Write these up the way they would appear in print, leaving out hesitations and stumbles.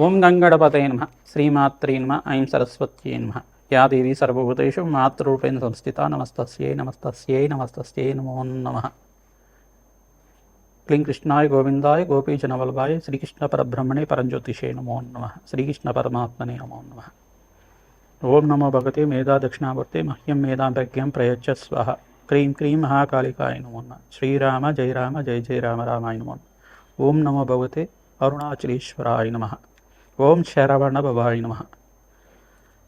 ఓం గంగణపతయ నమః శ్రీమాత్రే నమః ఐం సరస్వత్యై నమః యా దేవీ సర్వభూతేషు మాతృరూపేణ సంస్థిత నమస్తస్యై నమస్తస్యై నమస్తస్యై నమో నమః. క్లీం కృష్ణాయ గోవిందాయ గోపీజనవల్లభాయ శ్రీకృష్ణ పరబ్రహ్మణే పరంజ్యోతిషే నమో నమః. శ్రీకృష్ణ పరమాత్మనే నమో నమః. ఓం నమో భగవతే మేధా దక్షిణామూర్తే మహ్యం మేధాంభ్యం ప్రయచ్చ స్వః. క్రీం క్రీం మహాకాళికాయ నమో నమః. శ్రీరామ జయ రామ జయ జయ రామ రామాయ నమో నమః. ఓం నమో భగవతే అరుణాచలేశ్వరాయ నమః. ఓం శరవణ భవాయ నమః.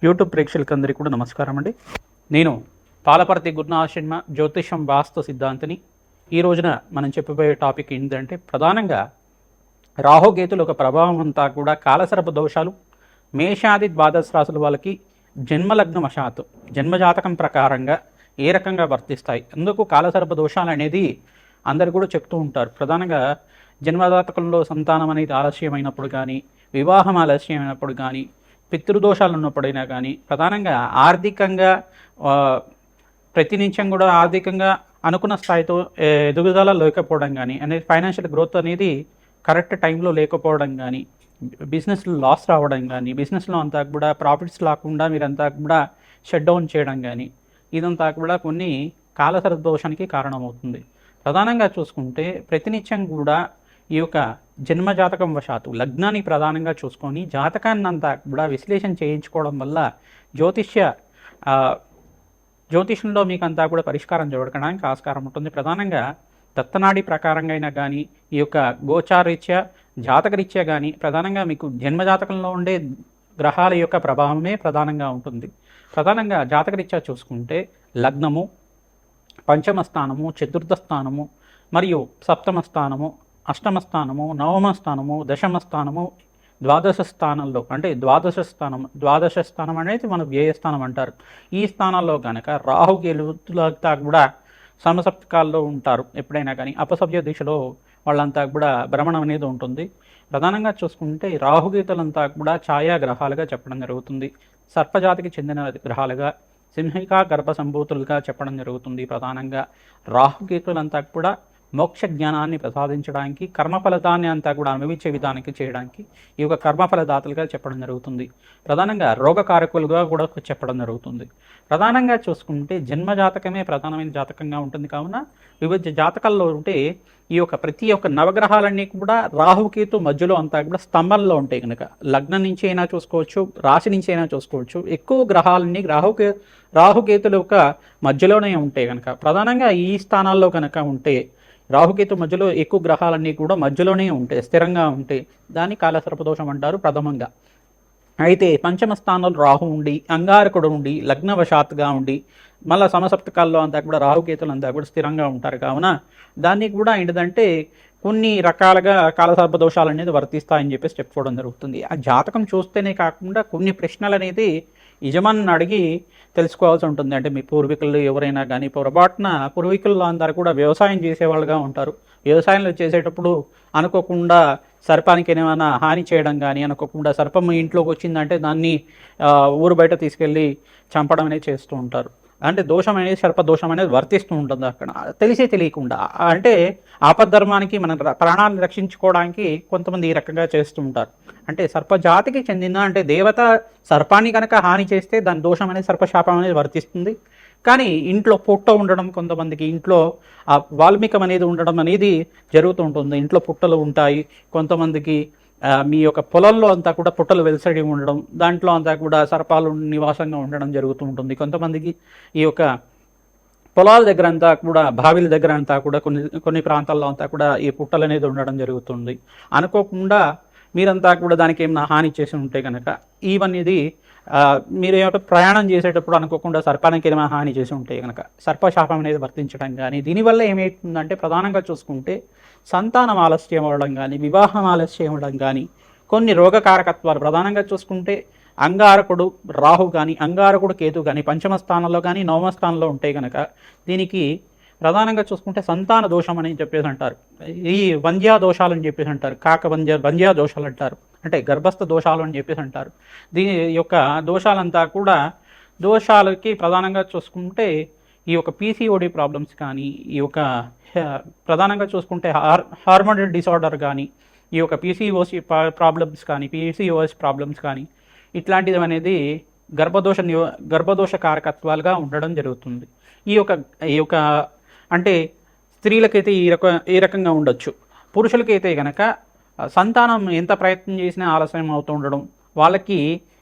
యూట్యూబ్ ప్రేక్షకులందరికీ కూడా నమస్కారం అండి. నేను పాలపర్తి గురునాథ శర్మ జ్యోతిషం వాస్తు సిద్ధాంతిని. ఈ రోజున మనం చెప్పబోయే టాపిక్ ఏంటంటే ప్రధానంగా రాహుకేతుల ఒక ప్రభావం అంతా కూడా కాలసర్ప దోషాలు మేషాది ద్వాదశ రాశుల వాళ్ళకి జన్మలగ్నవశాత్తు జన్మజాతకం ప్రకారంగా ఏ రకంగా వర్తిస్తాయి, అందుకు కాలసర్ప దోషాలు అనేది అందరు కూడా చెప్తూ ఉంటారు. ప్రధానంగా జన్మజాతకంలో సంతానం అనేది ఆలస్యమైనప్పుడు కానీ, వివాహం ఆలస్యమైనప్పుడు కానీ, పితృదోషాలు ఉన్నప్పుడైనా కానీ, ప్రధానంగా ఆర్థికంగా ప్రతి నిమిషం కూడా ఆర్థికంగా అనుకున్న స్థాయితో ఎదుగుదల లేకపోవడం కానీ, అనేది ఫైనాన్షియల్ గ్రోత్ అనేది కరెక్ట్ టైంలో లేకపోవడం కానీ, బిజినెస్లో లాస్ రావడం కానీ, బిజినెస్లో అంతా కూడా ప్రాఫిట్స్ రాకుండా మీరంతా కూడా షట్ డౌన్ చేయడం కానీ, ఇదంతా కూడా కొన్ని కాలసర్ప దోషానికి కారణమవుతుంది. ప్రధానంగా చూసుకుంటే ప్రతినిత్యం కూడా ఈ యొక్క జన్మజాతకం వశాత్తు లగ్నాన్ని ప్రధానంగా చూసుకొని జాతకాన్ని అంతా కూడా విశ్లేషణ చేయించుకోవడం వల్ల జ్యోతిషంలో మీకు అంతా కూడా పరిష్కారం చూడడానికి ఆస్కారం ఉంటుంది. ప్రధానంగా దత్తనాడి ప్రకారంగా అయినా కానీ, ఈ యొక్క గోచారరీత్యా జాతకరీత్యా కానీ, ప్రధానంగా మీకు జన్మజాతకంలో ఉండే గ్రహాల యొక్క ప్రభావమే ప్రధానంగా ఉంటుంది. ప్రధానంగా జాతకరీత్యా చూసుకుంటే లగ్నము, పంచమ స్థానము, చతుర్థ స్థానము మరియు సప్తమ స్థానము, అష్టమ స్థానము, నవమ స్థానము, దశమ స్థానము, ద్వాదశ స్థానంలో అంటే ద్వాదశ స్థానం అనేది మన వ్యయ స్థానం అంటారు. ఈ స్థానాల్లో కనుక రాహుకేతులంతా కూడా సమసప్తకాల్లో ఉంటారు. ఎప్పుడైనా కానీ అపసవ్య దిశలో వాళ్ళంతా కూడా భ్రమణం అనేది ఉంటుంది. ప్రధానంగా చూసుకుంటే రాహుకేతులంతా కూడా ఛాయాగ్రహాలుగా చెప్పడం జరుగుతుంది. సర్పజాతికి చెందిన గ్రహాలుగా, సింహికా గర్భ సంభూతులుగా చెప్పడం జరుగుతుంది. ప్రధానంగా రాహుకేతులంతా కూడా మోక్ష జ్ఞానాన్ని ప్రసాదించడానికి, కర్మఫలదాన్ని అంతా కూడా అనుభవించే విధానికి చేయడానికి ఈ యొక్క కర్మఫలదాతలుగా చెప్పడం జరుగుతుంది. ప్రధానంగా రోగకారకులుగా కూడా చెప్పడం జరుగుతుంది. ప్రధానంగా చూసుకుంటే జన్మజాతకమే ప్రధానమైన జాతకంగా ఉంటుంది. కావున వివిధ జాతకాల్లో ఉంటే ఈ యొక్క ప్రతి ఒక్క నవగ్రహాలన్నీ కూడా రాహుకేతు మధ్యలో అంతా కూడా స్తంభంలో ఉంటాయి కనుక లగ్నం నుంచి అయినా చూసుకోవచ్చు, రాశి నుంచి అయినా చూసుకోవచ్చు. ఎక్కువ గ్రహాలన్నీ రాహుకేతుల యొక్క మధ్యలోనే ఉంటాయి కనుక ప్రధానంగా ఈ స్థానాల్లో కనుక ఉంటే రాహుకేతు మధ్యలో ఎక్కువ గ్రహాలన్నీ కూడా మధ్యలోనే ఉంటాయి, స్థిరంగా ఉంటాయి. దాన్ని కాలసర్పదోషం అంటారు ప్రథమంగా. అయితే పంచమ స్థానంలో రాహు ఉండి, అంగారకుడు ఉండి, లగ్నవశాత్తుగా ఉండి, మళ్ళీ సమసప్తకాల్లో అంతా కూడా రాహుకేతులు అంతా కూడా స్థిరంగా ఉంటారు. కావున దాన్ని కూడా ఏంటిదంటే కొన్ని రకాలుగా కాలసర్ప దోషాలు అనేది వర్తిస్తాయని చెప్పేసి చెప్పుకోవడం జరుగుతుంది. ఆ జాతకం చూస్తేనే కాకుండా కొన్ని ప్రశ్నలు అనేది యజమాని అడిగి తెలుసుకోవాల్సి ఉంటుంది. అంటే మీ పూర్వీకులు ఎవరైనా కానీ పొరపాటున పూర్వీకుల్లో అందరూ కూడా వ్యవసాయం చేసేవాళ్ళుగా ఉంటారు. వ్యవసాయంలో చేసేటప్పుడు అనుకోకుండా సర్పానికి ఏమైనా హాని చేయడం కానీ, అనుకోకుండా సర్పం ఇంట్లోకి వచ్చిందంటే దాన్ని ఊరు బయట తీసుకెళ్ళి చంపడం అనేది చేస్తూ ఉంటారు. అంటే దోషం అనేది సర్ప దోషం అనేది వర్తిస్తూ ఉంటుంది అక్కడ తెలియకుండా. అంటే ఆపద్ధర్మానికి మన ప్రాణాలను రక్షించుకోవడానికి కొంతమంది ఈ రకంగా చేస్తూ ఉంటారు. అంటే సర్పజాతికి చెందిన అంటే దేవత సర్పాన్ని కనుక హాని చేస్తే దాని దోషం అనేది సర్పశాపం అనేది వర్తిస్తుంది. కానీ ఇంట్లో పుట్ట ఉండడం, కొంతమందికి ఇంట్లో వాల్మీకం అనేది ఉండడం అనేది జరుగుతూ ఉంటుంది. ఇంట్లో పుట్టలు ఉంటాయి. కొంతమందికి మీ యొక్క పొలంలో అంతా కూడా పుట్టలు వెలిసడి ఉండడం, దాంట్లో అంతా కూడా సర్పాలు నివాసంగా ఉండడం జరుగుతూ ఉంటుంది. కొంతమందికి ఈ యొక్క పొలాల దగ్గర అంతా కూడా, బావిల దగ్గర అంతా కూడా కొన్ని ప్రాంతాల్లో అంతా కూడా ఈ పుట్టలు అనేది ఉండడం జరుగుతుంది. అనుకోకుండా మీరంతా కూడా దానికి ఏమైనా హాని చేసి ఉంటే కనుక ఇవన్నీ మీరు ఏమిటో ప్రయాణం చేసేటప్పుడు అనుకోకుండా సర్పానికి ఏమైనా హాని చేసి ఉంటే కనుక సర్పశాపం అనేది వర్తించడం కానీ, దీనివల్ల ఏమవుతుందంటే ప్రధానంగా చూసుకుంటే సంతానం ఆలస్యం అవ్వడం కానీ, వివాహం ఆలస్యం అవ్వడం కానీ, కొన్ని రోగకారకత్వాలు ప్రధానంగా చూసుకుంటే అంగారకుడు రాహు కానీ, అంగారకుడు కేతు కానీ పంచమ స్థానంలో కానీ నవమ స్థానంలో ఉంటే కనుక దీనికి ప్రధానంగా చూసుకుంటే సంతాన దోషం అని చెప్పేసి అంటారు. ఈ వంధ్యా దోషాలు అని చెప్పేసి అంటారు. వంధ్యా దోషాలు అంటారు. అంటే గర్భస్థ దోషాలు అని చెప్పేసి అంటారు. దీని యొక్క దోషాలంతా కూడా దోషాలకి ప్రధానంగా చూసుకుంటే ఈ యొక్క పీసీఓడి ప్రాబ్లమ్స్ కానీ, ఈ యొక్క ప్రధానంగా చూసుకుంటే హార్మోనల్ డిసార్డర్ కానీ, ఈ యొక్క పీసీఓసి ప్రాబ్లమ్స్ కానీ పీసీఓఎస్ ప్రాబ్లమ్స్ కానీ ఇట్లాంటిది అనేది గర్భదోష కారకత్వాలుగా ఉండడం జరుగుతుంది. ఈ యొక్క అంటే స్త్రీలకైతే ఈ రకంగా ఉండొచ్చు. పురుషులకైతే కనుక సంతానం ఎంత ప్రయత్నం చేసినా ఆలస్యం అవుతూ ఉండడం, వాళ్ళకి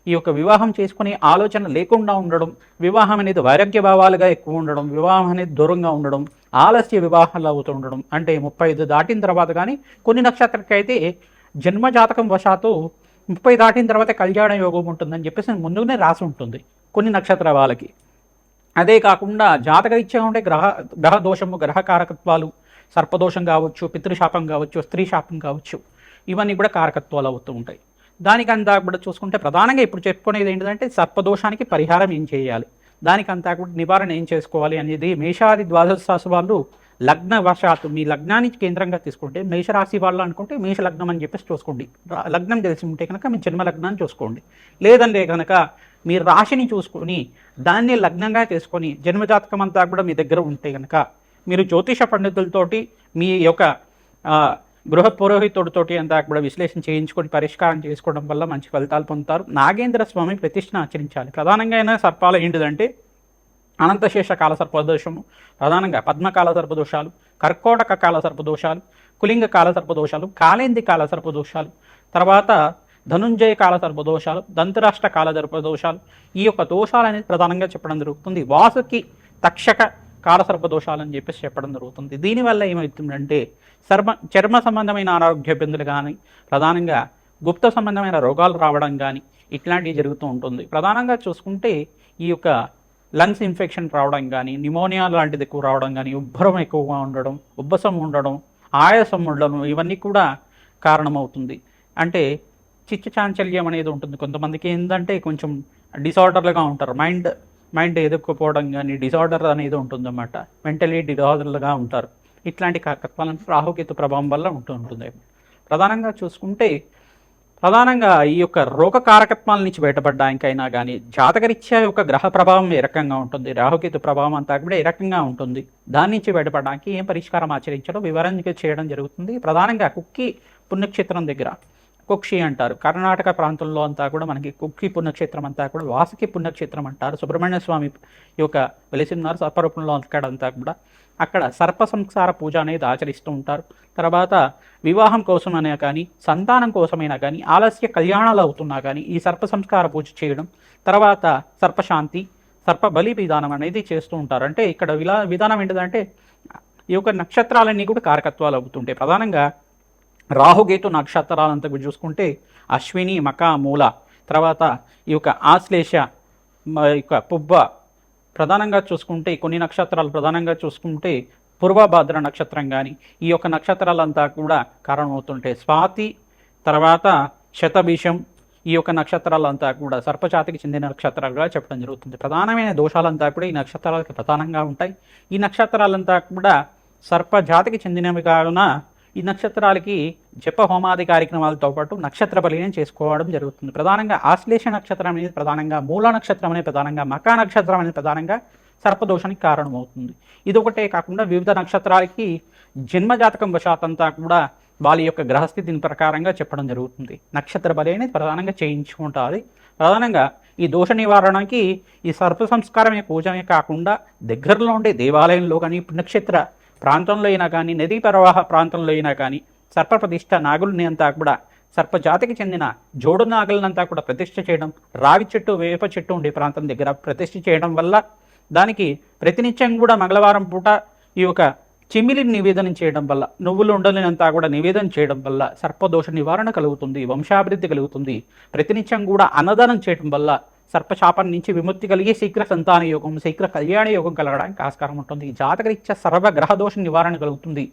ఈ యొక్క వివాహం చేసుకునే ఆలోచన లేకుండా ఉండడం, వివాహం అనేది వైరాగ్య భావాలుగా ఎక్కువ ఉండడం, వివాహం అనేది దూరంగా ఉండడం, ఆలస్య వివాహాలు అవుతూ ఉండడం. అంటే 35 దాటిన తర్వాత కానీ కొన్ని నక్షత్రాలకైతే జన్మజాతకం వశాత్తు 30 దాటిన తర్వాత కళ్యాణ యోగం ఉంటుందని చెప్పేసి ముందుగానే రాసి ఉంటుంది కొన్ని నక్షత్ర వాళ్ళకి. అదే కాకుండా జాతకరీత్యా ఉండే గ్రహ దోషము, గ్రహ కారకత్వాలు, సర్పదోషం కావచ్చు, పితృశాపం కావచ్చు, స్త్రీ శాపం కావచ్చు, ఇవన్నీ కూడా కారకత్వాలు అవుతూ ఉంటాయి. దానికంతా కూడా చూసుకుంటే ప్రధానంగా ఇప్పుడు చెప్పుకునేది ఏంటంటే సర్పదోషానికి పరిహారం ఏం చేయాలి, దానికంతా కూడా నివారణ ఏం చేసుకోవాలి అనేది మేషాది ద్వాదశ రాశి వాళ్ళు లగ్న వశాత్తు మీ లగ్నాన్ని కేంద్రంగా తీసుకుంటే మేషరాశి వాళ్ళు అనుకుంటే మేష లగ్నం అని చెప్పేసి చూసుకోండి. లగ్నం తెలిసి ఉంటే కనుక మీ జన్మ లగ్నాన్ని చూసుకోండి. లేదంటే కనుక మీ రాశిని చూసుకొని దాన్ని లగ్నంగా చేసుకొని జన్మజాతకం అంతా కూడా మీ దగ్గర ఉంటే కనుక మీరు జ్యోతిష పండితులతోటి మీ యొక్క గృహ పురోహితుడితోటి అంతా కూడా విశ్లేషణ చేయించుకొని పరిష్కారం చేసుకోవడం వల్ల మంచి ఫలితాలు పొందుతారు. నాగేంద్ర స్వామి ప్రతిష్ఠను ఆచరించాలి. ప్రధానంగా అయినా సర్పాలు ఏంటిదంటే అనంతశేష కాల సర్పదోషము, ప్రధానంగా పద్మకాల సర్పదోషాలు, కర్కోటక కాల సర్పదోషాలు, కులింగ కాల సర్పదోషాలు, కాళేంది కాల సర్పదోషాలు, తర్వాత ధనుంజయ కాల సర్పదోషాలు, దంతరాష్ట్ర కాల సర్పదోషాలు, ఈ యొక్క దోషాలు అనేది ప్రధానంగా చెప్పడం జరుగుతుంది. వాసుకి తక్షక కాల సర్పదోషాలు అని చెప్పేసి చెప్పడం జరుగుతుంది. దీనివల్ల ఏమవుతుందంటే చర్మ సంబంధమైన అనారోగ్య ఇబ్బందులు కానీ, ప్రధానంగా గుప్త సంబంధమైన రోగాలు రావడం కానీ ఇట్లాంటివి జరుగుతూ ఉంటుంది. ప్రధానంగా చూసుకుంటే ఈ యొక్క లంగ్స్ ఇన్ఫెక్షన్ రావడం కానీ, నిమోనియా లాంటిది ఎక్కువ రావడం కానీ, ఉబ్బరం ఎక్కువగా ఉండడం, ఉబ్బసం ఉండడం, ఆయాసం ఉండడం, ఇవన్నీ కూడా కారణమవుతుంది. అంటే చిత్త చాంచల్యం అనేది ఉంటుంది. కొంతమందికి ఏంటంటే కొంచెం డిసార్డర్లుగా ఉంటారు, మైండ్ ఎదుర్కోపోవడం కానీ డిసార్డర్ అనేది ఉంటుందన్నమాట. మెంటలీ డిసార్డర్లుగా ఉంటారు. ఇట్లాంటి కారకత్వాలను రాహుకేతు ప్రభావం వల్ల ఉంటుంది. ప్రధానంగా చూసుకుంటే ప్రధానంగా ఈ యొక్క రోగ కారకత్వాల నుంచి బయటపడడానికైనా కానీ జాతకరీత్యా యొక్క గ్రహ ప్రభావం ఏ రకంగా ఉంటుంది, రాహుకేతు ప్రభావం అంతా కూడా ఏ రకంగా ఉంటుంది, దాని నుంచి బయటపడడానికి ఏం పరిష్కారం ఆచరించడం వివరంగా చేయడం జరుగుతుంది. ప్రధానంగా కుక్కి పుణ్యక్షేత్రం దగ్గర కుక్షి అంటారు. కర్ణాటక ప్రాంతంలో అంతా కూడా మనకి కుక్కి పుణ్యక్షేత్రం అంతా కూడా వాసుకి పుణ్యక్షేత్రం అంటారు. సుబ్రహ్మణ్య స్వామి యొక్క వెలిసిన్నారు సర్పరూపంలో అక్కడంతా కూడా. అక్కడ సర్ప సంస్కార పూజ అనేది ఆచరిస్తూ ఉంటారు. తర్వాత వివాహం కోసమైనా కానీ సంతానం కోసమైనా కానీ ఆలస్య కళ్యాణాలు అవుతున్నా కానీ ఈ సర్ప సంస్కార పూజ చేయడం, తర్వాత సర్పశాంతి, సర్ప బలి విధానం అనేది చేస్తూ ఉంటారు. అంటే ఇక్కడ విధానం ఏంటిదంటే ఈ యొక్క నక్షత్రాలన్నీ కూడా కారకత్వాలు అవుతుంటాయి. ప్రధానంగా రాహుకేతు నక్షత్రాలంతా చూసుకుంటే అశ్విని, మక, మూల, తర్వాత ఈ యొక్క ఆశ్లేష, యొక్క పుబ్బ, ప్రధానంగా చూసుకుంటే కొన్ని నక్షత్రాలు ప్రధానంగా చూసుకుంటే పూర్వభాద్ర నక్షత్రం కానీ ఈ యొక్క నక్షత్రాలంతా కూడా కారణమవుతుంటాయి. స్వాతి, తర్వాత శతభిషం, ఈ యొక్క నక్షత్రాలంతా కూడా సర్పజాతికి చెందిన నక్షత్రాలుగా చెప్పడం జరుగుతుంది. ప్రధానమైన దోషాలంతా కూడా ఈ నక్షత్రాలకు ప్రధానంగా ఉంటాయి. ఈ నక్షత్రాలంతా కూడా సర్పజాతికి చెందినవి కావున ఈ నక్షత్రాలకి జప హోమాది కార్యక్రమాలతో పాటు నక్షత్ర బలిని చేసుకోవడం జరుగుతుంది. ప్రధానంగా ఆశ్లేష నక్షత్రం అనేది ప్రధానంగా, మూల నక్షత్రం అనేది ప్రధానంగా, మకా నక్షత్రం అనేది ప్రధానంగా సర్పదోషానికి కారణమవుతుంది. ఇదొకటే కాకుండా వివిధ నక్షత్రాలకి జన్మజాతకం వశాతంతా కూడా వాళ్ళ యొక్క గ్రహస్థితిని ప్రకారంగా చెప్పడం జరుగుతుంది. నక్షత్ర బలి అనేది ప్రధానంగా చేయించుకుంటారు. ప్రధానంగా ఈ దోష నివారణకి ఈ సర్ప సంస్కారమే పూజమే కాకుండా దగ్గరలో ఉండే దేవాలయంలో కానీ పుణ్యక్షేత్ర ప్రాంతంలో అయినా కానీ నదీ ప్రవాహ ప్రాంతంలో అయినా కానీ సర్పప్రతిష్ఠ నాగుల్ని అంతా కూడా సర్పజాతికి చెందిన జోడు నాగులనంతా కూడా ప్రతిష్ఠ చేయడం, రావి చెట్టు, వేప చెట్టు ఉండే ప్రాంతం దగ్గర ప్రతిష్ఠ చేయడం వల్ల దానికి ప్రతినిత్యం కూడా మంగళవారం పూట ఈ యొక్క చిమిలిని నివేదన చేయడం వల్ల, నువ్వులు ఉండలేనంతా కూడా నివేదన చేయడం వల్ల సర్పదోష నివారణ కలుగుతుంది, వంశాభివృద్ధి కలుగుతుంది. ప్రతినిత్యం కూడా అన్నదానం చేయడం వల్ల సర్పశాపం నుంచి విముక్తి కలిగి శీఘ్ర సంతాన యోగం, శీఘ్ర కళ్యాణ యోగం కలగడానికి ఆస్కారం ఉంటుంది. జాతకరీత్యా సర్వగ్రహదోష నివారణ కలుగుతుంది,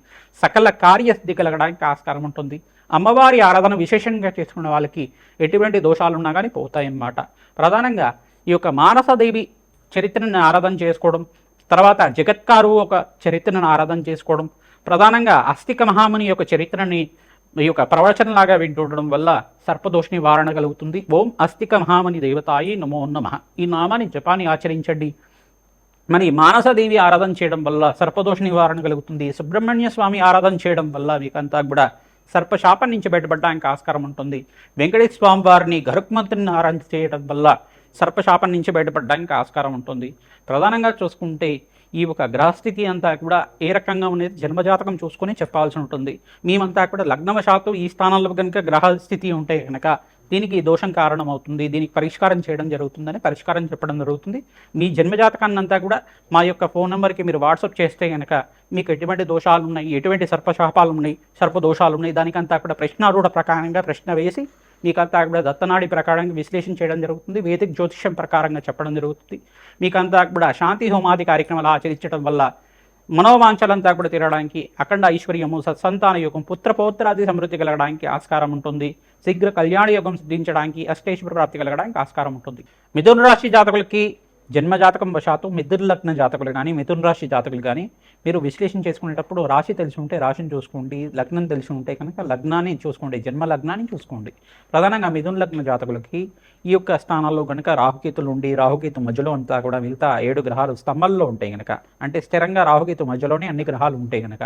సకల కార్యసిద్ధి కలగడానికి ఆస్కారం ఉంటుంది. అమ్మవారి ఆరాధన విశేషంగా చేసుకున్న వాళ్ళకి ఎటువంటి దోషాలున్నా కానీ పోతాయన్నమాట. ప్రధానంగా ఈ యొక్క మానసదేవి చరిత్రను ఆరాధన చేసుకోవడం, తర్వాత జగత్కారు ఒక చరిత్రను ఆరాధన చేసుకోవడం, ప్రధానంగా అస్తిక మహాముని యొక్క చరిత్రని ఈ యొక్క ప్రవచనలాగా వింటుండడం వల్ల సర్పదోష నివారణ కలుగుతుంది. ఓం అస్తిక మహామని దేవతాయి నమో నమః, ఈ నామాన్ని జపాన్ని ఆచరించండి. మరి మానసదేవి ఆరాధన చేయడం వల్ల సర్పదోష నివారణ కలుగుతుంది. సుబ్రహ్మణ్య స్వామి ఆరాధన చేయడం వల్ల మీకంతా కూడా సర్పశాపం నుంచి బయటపడడానికి ఆస్కారం ఉంటుంది. వెంకటేశ్వర స్వామి వారిని గరుక్మంతుని ఆరాధన చేయడం వల్ల సర్పశాపం నుంచి బయటపడడానికి ఆస్కారం ఉంటుంది. ప్రధానంగా చూసుకుంటే ఈ ఒక గ్రహస్థితి అంతా కూడా ఏ రకంగా ఉండేది జన్మజాతకం చూసుకొని చెప్పాల్సి ఉంటుంది. మేమంతా కూడా లగ్నవశాత్తు ఈ స్థానంలో కనుక గ్రహస్థితి ఉంటే కనుక దీనికి దోషం కారణం అవుతుంది, దీనికి పరిష్కారం చేయడం జరుగుతుందని పరిష్కారం చెప్పడం జరుగుతుంది. మీ జన్మజాతకాన్ని అంతా కూడా మా యొక్క ఫోన్ నెంబర్కి మీరు వాట్సాప్ చేస్తే కనుక మీకు ఎటువంటి దోషాలు ఉన్నాయి, ఎటువంటి సర్పశాపాలు ఉన్నాయి, సర్పదోషాలు ఉన్నాయి, దానికంతా కూడా ప్రశ్నారూఢ ప్రకారంగా ప్రశ్న వేసి మీకంతా కూడా దత్తనాడి ప్రకారంగా విశ్లేషణ చేయడం జరుగుతుంది. వేదిక జ్యోతిష్యం ప్రకారంగా చెప్పడం జరుగుతుంది. మీకంతా కూడా శాంతి హోమాది కార్యక్రమాలు ఆచరించడం వల్ల మనోవాంఛలంతా కూడా తీరడానికి, అఖండ ఐశ్వర్యము, సత్సంతాన యోగం, పుత్రపౌత్రాది సమృద్ధి కలగడానికి ఆస్కారం ఉంటుంది. శీఘ్ర కళ్యాణ యోగం సిద్ధించడానికి, అష్టేశ్వర ప్రాప్తి కలగడానికి ఆస్కారం ఉంటుంది. మిథున రాశి జాతకులకి జన్మజాతకం వశాత్తు మిథున లగ్న జాతకులు కానీ మిథున రాశి జాతకులు కానీ మీరు విశ్లేషణ చేసుకునేటప్పుడు రాశి తెలిసి ఉంటే రాశిని చూసుకోండి, లగ్నం తెలిసి ఉంటే కనుక లగ్నాన్ని చూసుకోండి, జన్మ లగ్నాన్ని చూసుకోండి. ప్రధానంగా మిథున లగ్న జాతకులకి ఈ యొక్క స్థానాల్లో కనుక రాహుకేతులు ఉండి రాహుకేతు మధ్యలో అంతా కూడా మిగతా 7 గ్రహాలు స్తంభంలో ఉంటాయి కనుక, అంటే స్థిరంగా రాహుకేతు మధ్యలోనే అన్ని గ్రహాలు ఉంటాయి కనుక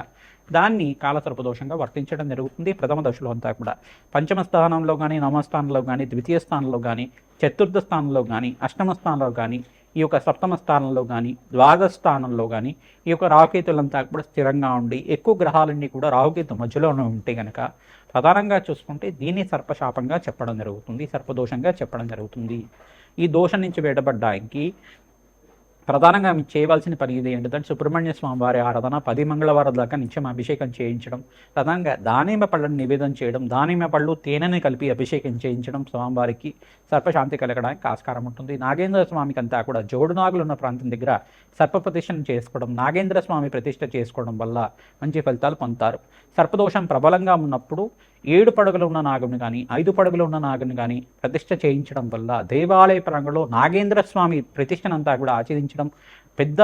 దాన్ని కాలసర్పదోషంగా వర్తించడం జరుగుతుంది. ప్రథమ దశలో అంతా కూడా పంచమ స్థానంలో కానీ, నవమ స్థానంలో కానీ, ద్వితీయ స్థానంలో కానీ, చతుర్థ స్థానంలో కానీ, అష్టమ స్థానంలో కానీ, ఈ యొక్క సప్తమ స్థానంలో కానీ, ద్వాదశ స్థానంలో కానీ ఈ యొక్క రాహుకేతులంతా కూడా స్థిరంగా ఉండి ఎక్కువ గ్రహాలన్నీ కూడా రాహుకేతు మధ్యలోనే ఉంటే కనుక ప్రధానంగా చూసుకుంటే దీన్ని సర్పశాపంగా చెప్పడం జరుగుతుంది, సర్పదోషంగా చెప్పడం జరుగుతుంది. ఈ దోషం నుంచి బయటపడడానికి ప్రధానంగా మీకు చేయవలసిన పని ఇది ఏంటంటే సుబ్రహ్మణ్య స్వామి వారి ఆరాధన 10 మంగళవారం దాకా నిత్యం అభిషేకం చేయించడం, ప్రధానంగా దానిమ్మ పళ్ళని నివేదన చేయడం, దానిమ్మ పళ్ళు తేనెని కలిపి అభిషేకం చేయించడం స్వామివారికి సర్పశాంతి కలగడానికి ఆస్కారం ఉంటుంది. నాగేంద్ర స్వామికి అంతా కూడా జోడు నాగులు ఉన్న ప్రాంతం దగ్గర సర్ప ప్రతిష్టను చేసుకోవడం, నాగేంద్ర స్వామి ప్రతిష్ట చేసుకోవడం వల్ల మంచి ఫలితాలు పొందుతారు. సర్పదోషం ప్రబలంగా ఉన్నప్పుడు 7 పడుగులు ఉన్న నాగుని కానీ 5 పడుగులు ఉన్న నాగుని కానీ ప్రతిష్ట చేయించడం వల్ల దేవాలయ ప్రాంగణంలో నాగేంద్ర స్వామి ప్రతిష్టనంతా కూడా ఆచరించడం, పెద్ద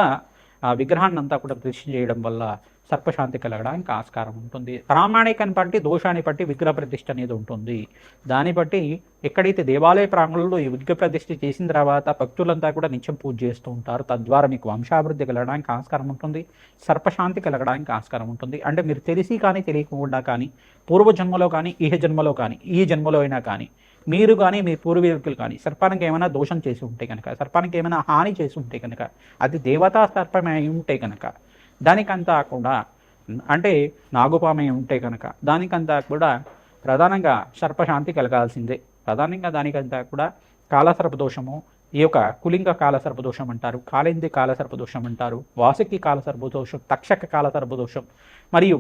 విగ్రహాన్ని అంతా కూడా ప్రతిష్ట చేయడం వల్ల సర్పశాంతి కలగడానికి ఆస్కారం ఉంటుంది. ప్రామాణికాన్ని బట్టి దోషాన్ని బట్టి విగ్రహ ప్రతిష్ట అనేది ఉంటుంది. దాన్ని బట్టి ఎక్కడైతే దేవాలయ ప్రాంగణంలో ఈ విగ్రహ ప్రతిష్ఠ చేసిన తర్వాత భక్తులంతా కూడా నిత్యం పూజ చేస్తూ ఉంటారు. తద్వారా మీకు వంశాభివృద్ధి కలగడానికి ఆస్కారం ఉంటుంది, సర్పశాంతి కలగడానికి ఆస్కారం ఉంటుంది. అంటే మీరు తెలిసి కానీ తెలియకుండా కానీ పూర్వజన్మలో కానీ ఇహ జన్మలో కానీ ఈ జన్మలో అయినా కానీ మీరు కానీ మీ పూర్వీకులు కానీ సర్పానికి ఏమైనా దోషం చేసి ఉంటే కనుక, సర్పానికి ఏమైనా హాని చేసి ఉంటే కనుక, అది దేవతా సర్పమే అయి ఉంటే కనుక దానికంతా కూడా, అంటే నాగుపామై ఉంటే కనుక దానికంతా కూడా ప్రధానంగా సర్పశాంతి కలగాల్సిందే. ప్రధానంగా దానికంతా కూడా కాలసర్పదోషము, ఈ యొక్క కులింగ కాలసర్పదోషం అంటారు, కాళింది కాలసర్పదోషం అంటారు, వాసుకి కాలసర్పదోషం, తక్షక కాలసర్పదోషం మరియు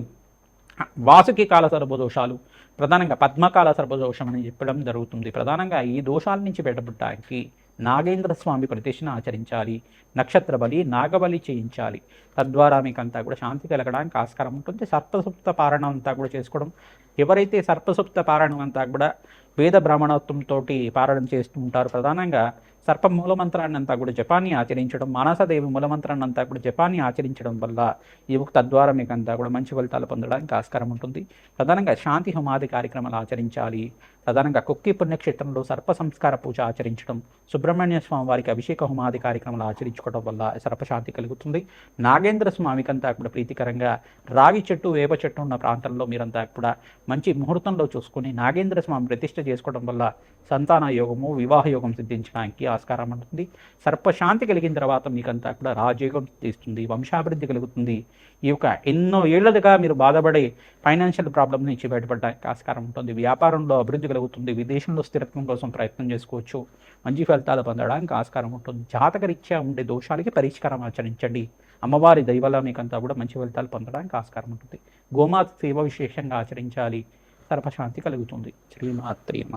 వాసుకి కాలసర్పదోషాలు, ప్రధానంగా పద్మకాల సర్పదోషం అని చెప్పడం జరుగుతుంది. ప్రధానంగా ఈ దోషాల నుంచి బయటపడటానికి నాగేంద్ర స్వామి ప్రతిష్ఠను ఆచరించాలి, నక్షత్ర బలి నాగబలి చేయించాలి. తద్వారా మీకు అంతా కూడా శాంతి కలగడానికి ఆస్కారం ఉంటుంది. సర్పసుప్త పారాయణం అంతా కూడా చేసుకోవడం, ఎవరైతే సర్పసుప్త పారాయణం అంతా కూడా వేద బ్రాహ్మణత్వంతో పారాయణం చేస్తూ ఉంటారు, ప్రధానంగా సర్ప మూలమంత్రాన్ని అంతా కూడా జపాన్ని ఆచరించడం, మానసదేవి మూలమంత్రాన్ని అంతా కూడా జపాన్ని ఆచరించడం వల్ల ఈ తద్వారా మీకు అంతా కూడా మంచి ఫలితాలు పొందడానికి ఆస్కారం ఉంటుంది. ప్రధానంగా శాంతి హోమాది కార్యక్రమాలు ఆచరించాలి. ప్రధానంగా కుక్కి పుణ్యక్షేత్రంలో సర్ప సంస్కార పూజ ఆచరించడం, సుబ్రహ్మణ్య స్వామి వారికి అభిషేక హోమాది కార్యక్రమాలు ఆచరించుకోవడం వల్ల సర్పశాంతి కలుగుతుంది. నాగేంద్ర స్వామికి అంతా కూడా ప్రీతికరంగా రావి చెట్టు వేప చెట్టు ఉన్న ప్రాంతంలో మీరంతా కూడా మంచి ముహూర్తంలో చూసుకొని నాగేంద్ర స్వామి ప్రతిష్ఠ చేసుకోవడం వల్ల సంతాన యోగము వివాహ యోగం సిద్ధించడానికి ఆస్కారం ఉంటుంది. సర్పశాంతి కలిగిన తర్వాత మీకంతా కూడా రాజయోగం సిద్ధిస్తుంది, వంశాభివృద్ధి కలుగుతుంది. ఈ యొక్క ఎన్నో ఏళ్లుగా మీరు బాధపడే ఫైనాన్షియల్ ప్రాబ్లమ్ నుంచి బయటపడడానికి ఆస్కారం ఉంటుంది. వ్యాపారంలో అభివృద్ధి కలుగుతుంది, విదేశంలో స్థిరత్వం కోసం ప్రయత్నం చేసుకోవచ్చు, మంచి ఫలితాలు పొందడానికి ఆస్కారం ఉంటుంది. జాతకరీత్యా ఉండే దోషాలకి పరిష్కారం ఆచరించండి. అమ్మవారి దైవాల మీకంతా కూడా మంచి ఫలితాలు పొందడానికి ఆస్కారం ఉంటుంది. గోమాత సేవ విశేషంగా ఆచరించాలి, సర్పశాంతి కలుగుతుంది. శ్రీమాత్రేమ.